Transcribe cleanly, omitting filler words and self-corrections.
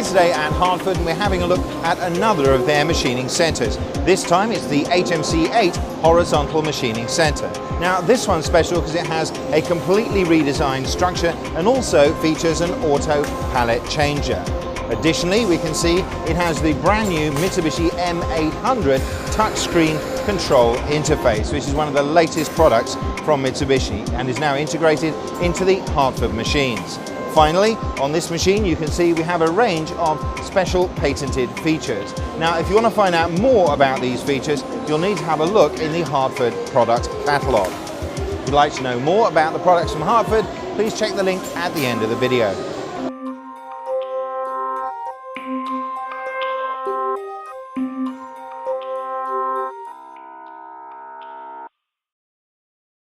here today at Hartford and we're having a look at another of their machining centres. This time it's the HMC8 Horizontal Machining Centre. Now this one's special because it has a completely redesigned structure and also features an auto-pallet changer. Additionally, we can see it has the brand new Mitsubishi M800 touchscreen control interface, which is one of the latest products from Mitsubishi and is now integrated into the Hartford machines. Finally, on this machine you can see we have a range of special patented features. Now if you want to find out more about these features, you'll need to have a look in the Hartford product catalogue. If you'd like to know more about the products from Hartford, please check the link at the end of the video.